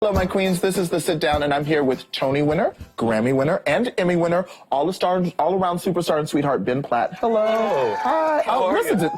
Hello, my queens. This is The Sit Down, and I'm here with Tony winner, Grammy winner, and Emmy winner, all-around superstar and sweetheart, Ben Platt. Hello. Hi. Listen,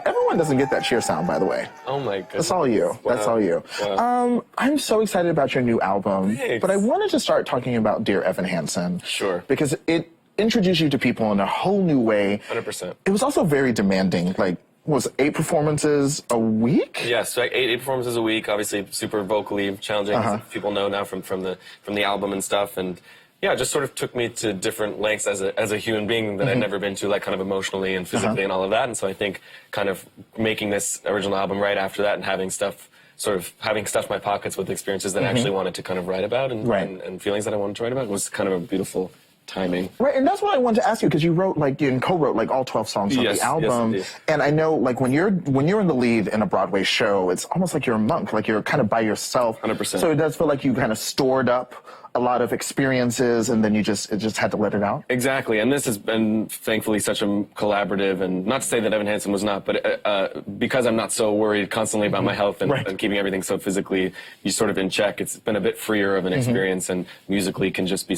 everyone doesn't get that cheer sound, by the way. Oh, my goodness. That's all you. Wow. That's all you. Wow. I'm so excited about your new album. Thanks. But I wanted to start talking about Dear Evan Hansen. Sure. Because it introduced you to people in a whole new way. 100%. It was also very demanding. Like, was 8 performances a week? Yes, so eight performances a week. Obviously, super vocally challenging. As people know now from the album and stuff. And yeah, it just sort of took me to different lengths as a human being that I'd never been to, like kind of emotionally and physically and all of that. And so I think kind of making this original album right after that and having stuffed my pockets with experiences that I actually wanted to kind of write about and feelings that I wanted to write about was kind of a beautiful timing. Right, and that's what I wanted to ask you, because you wrote and co-wrote like all 12 songs on the album. Yes, and I know like when you're in the lead in a Broadway show, it's almost like you're a monk, like you're kind of by yourself. 100%. So it does feel like you kind of stored up a lot of experiences, and then it just had to let it out. Exactly, and this has been thankfully such a collaborative, and not to say that Evan Hansen was not, but because I'm not so worried constantly about my health and keeping everything so physically, you sort of in check. It's been a bit freer of an experience, and musically can just be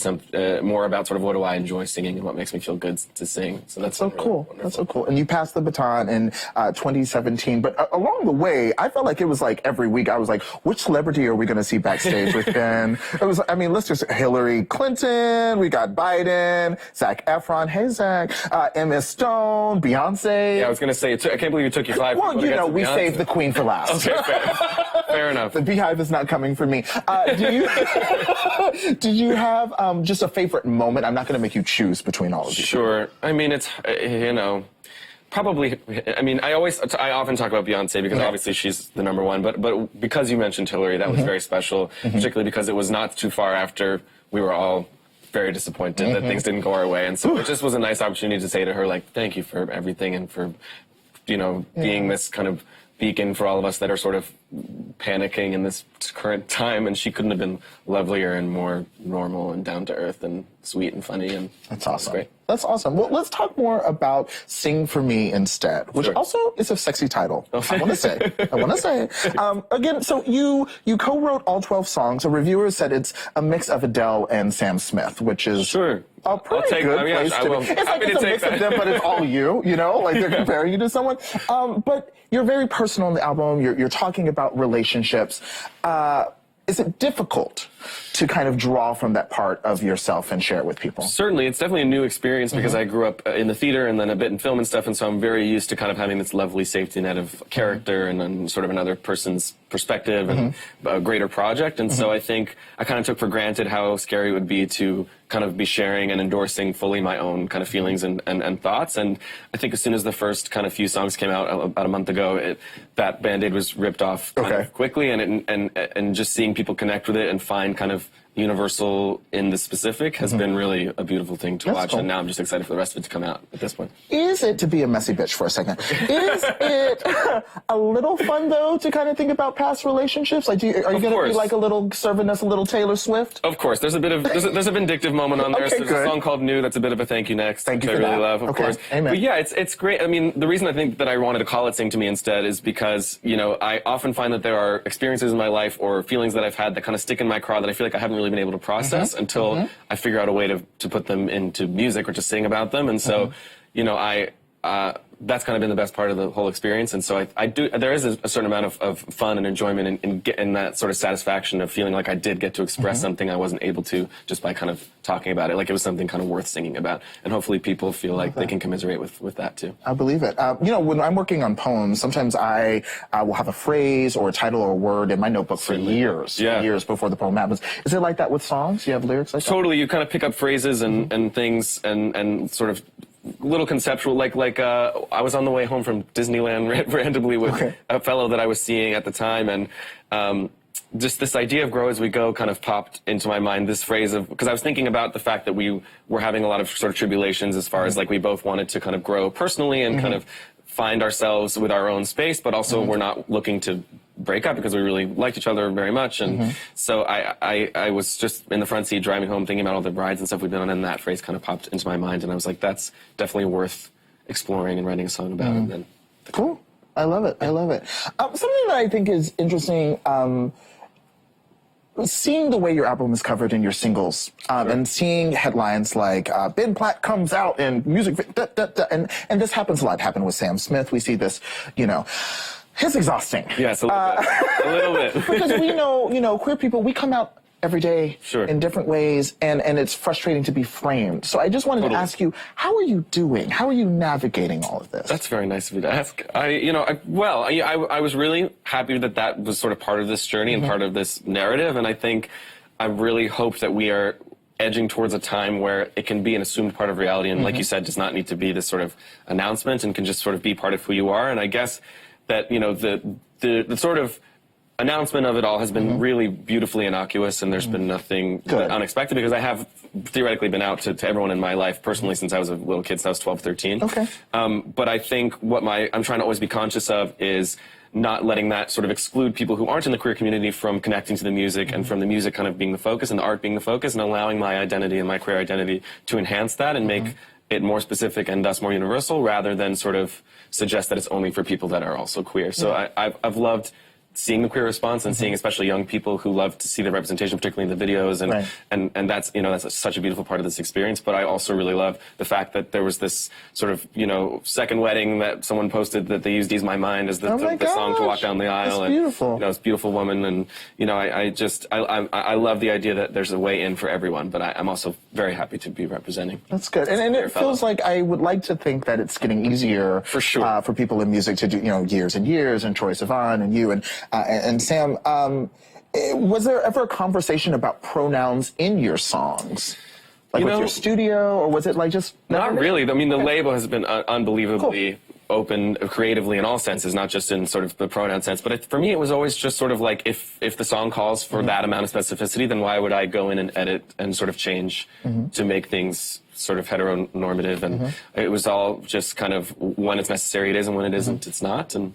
more about sort of what do I enjoy singing and what makes me feel good to sing. So that's so really cool. Wonderful. That's so cool. And you passed the baton in 2017, but along the way, I felt like it was like every week I was like, which celebrity are we going to see backstage with Ben? It was, I mean, let's just Hillary Clinton, we got Biden, Zac Efron, hey Zac, Emma Stone, Beyonce. Yeah, I was going to say, I can't believe it took you 5 Well, you know, we saved the queen for last. Okay, fair enough. The beehive is not coming for me. Did you have just a favorite moment? I'm not going to make you choose between all of these. Sure. I mean, it's, probably, I mean, I often talk about Beyonce because obviously she's the #1, but because you mentioned Hillary, that was very special, particularly because it was not too far after we were all very disappointed that things didn't go our way. And so it just was a nice opportunity to say to her, like, thank you for everything and for, being this kind of beacon for all of us that are sort of panicking in this current time. And she couldn't have been lovelier and more normal and down to earth and sweet and funny. And that's awesome. Great. That's awesome. Well, let's talk more about Sing For Me Instead, which also is a sexy title. I want to say. Again, so you co-wrote all 12 songs. A reviewer said it's a mix of Adele and Sam Smith, which is a pretty good place to be. It's like it's a mix of them, but it's all you know? Like they're comparing you to someone. But you're very personal in the album. You're talking about relationships. Is it difficult to kind of draw from that part of yourself and share it with people? Certainly. It's definitely a new experience because I grew up in the theater and then a bit in film and stuff, and so I'm very used to kind of having this lovely safety net of character and sort of another person's perspective and a greater project. And so I think I kind of took for granted how scary it would be to kind of be sharing and endorsing fully my own kind of feelings and thoughts. And I think as soon as the first kind of few songs came out about a month ago, that Band-Aid was ripped off kind of quickly, and just seeing people connect with it and find kind of universal in the specific has been really a beautiful thing to watch. Cool. And now I'm just excited for the rest of it to come out at this point. Is it, to be a messy bitch for a second, is it a little fun though to kind of think about past relationships? Like, are you going to be like a little serving us a little Taylor Swift? Of course. There's a bit of there's a vindictive moment on there. There's a song called New that's a bit of a thank you next. Thank you which for I really that. love, of course. Amen. But yeah, it's great. I mean, the reason I think that I wanted to call it Sing to Me Instead is because, I often find that there are experiences in my life or feelings that I've had that kind of stick in my craw that I feel like I haven't really been able to process until I figure out a way to put them into music or to sing about them. And so, that's kind of been the best part of the whole experience. And so there is a certain amount of fun and enjoyment in that sort of satisfaction of feeling like I did get to express something I wasn't able to just by kind of talking about it. Like it was something kind of worth singing about. And hopefully people feel like they can commiserate with that too. I believe it. When I'm working on poems, sometimes I will have a phrase or a title or a word in my notebook for years before the poem happens. Is it like that with songs? You have lyrics like that? Totally. You kind of pick up phrases and things and sort of little conceptual, like I was on the way home from Disneyland randomly with a fellow that I was seeing at the time, and just this idea of grow as we go kind of popped into my mind, this phrase of, because I was thinking about the fact that we were having a lot of sort of tribulations as far as like we both wanted to kind of grow personally and kind of find ourselves with our own space, but also we're not looking to break up because we really liked each other very much. And so I was just in the front seat driving home thinking about all the rides and stuff we've been on, and that phrase kind of popped into my mind, and I was like, that's definitely worth exploring and writing a song about. And then cool. I love it. I love it. Something that I think is interesting, seeing the way your album is covered in your singles, and seeing headlines like Ben Platt comes out in music, and this happens a lot. It happened with Sam Smith. We see this, it's exhausting. Yes, a little bit. A little bit. Because we know, queer people, we come out every day in different ways, and it's frustrating to be framed. So I just wanted to ask you, how are you doing? How are you navigating all of this? That's very nice of you to ask. I was really happy that was sort of part of this journey and part of this narrative, and I really hope that we are edging towards a time where it can be an assumed part of reality, and like you said, does not need to be this sort of announcement and can just sort of be part of who you are. And I guess that, the sort of announcement of it all has been really beautifully innocuous, and there's been nothing unexpected, because I have theoretically been out to everyone in my life personally since I was a little kid, since I was 12, 13. Okay. But I think what I'm trying to always be conscious of is not letting that sort of exclude people who aren't in the queer community from connecting to the music, and from the music kind of being the focus and the art being the focus, and allowing my identity and my queer identity to enhance that and make it more specific and thus more universal, rather than sort of suggest that it's only for people that are also queer. So I've loved seeing the queer response and seeing especially young people who love to see the representation, particularly in the videos, and that's that's such a beautiful part of this experience. But I also really love the fact that there was this sort of second wedding that someone posted that they used "Ease My Mind" as the song to walk down the aisle. That's beautiful. And it's a beautiful woman, and I love the idea that there's a way in for everyone. But I'm also very happy to be representing. That's good, and it feels like I would like to think that it's getting easier for sure for people in music to do years and years, and Troye Sivan and you and Sam, was there ever a conversation about pronouns in your songs? Like with your studio, or was it like just... Not really. I mean, the label has been unbelievably open creatively in all senses, not just in sort of the pronoun sense. But for me, it was always just sort of like, if the song calls for that amount of specificity, then why would I go in and edit and sort of change to make things sort of heteronormative? And it was all just kind of, when it's necessary it is, and when it isn't, it's not. And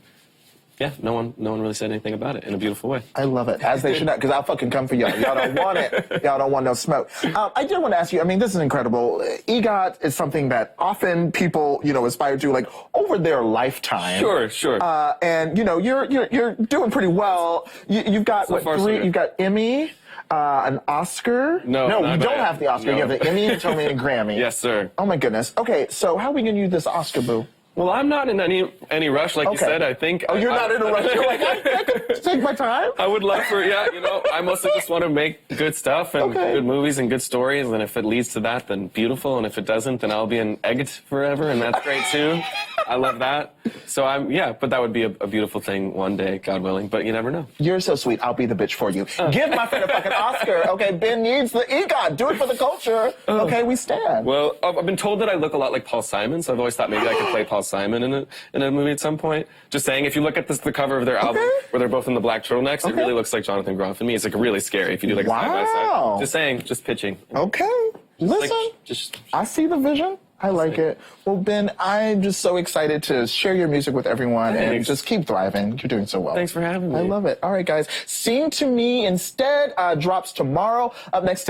yeah, no one really said anything about it in a beautiful way. I love it, as they should not, because I'll fucking come for y'all. Y'all don't want it. Y'all don't want no smoke. I did want to ask you, I mean, this is incredible. EGOT is something that often people, aspire to, like, over their lifetime. Sure. And, you're doing pretty well. You've got, three? You've got Emmy, an Oscar. No, you don't have the Oscar. No. You have the Emmy, a Tony, and Grammy. Yes, sir. Oh, my goodness. Okay, so how are we going to use this Oscar, boo? Well, I'm not in any rush, like you said. I think. Oh, you're not in a rush. You're like, I could take my time. I would love for, I mostly just want to make good stuff and good movies and good stories. And if it leads to that, then beautiful. And if it doesn't, then I'll be an egged forever, and that's great too. I love that. So but that would be a beautiful thing one day, God willing. But you never know. You're so sweet. I'll be the bitch for you. Give my friend a fucking Oscar. Okay, Ben needs the EGOT. Do it for the culture. Okay, we stand. Well, I've been told that I look a lot like Paul Simon, so I've always thought maybe I could play Paul Simon in a movie at some point. Just saying, if you look at the cover of their album, where they're both in the black turtlenecks, it really looks like Jonathan Groff and me. It's like really scary if you do like a side by side. Just saying, just pitching. Okay, listen, I see the vision. I like it. Well, Ben, I'm just so excited to share your music with everyone and just keep thriving. You're doing so well. Thanks for having me. I love it. All right, guys. Sing to Me Instead drops tomorrow. Up next.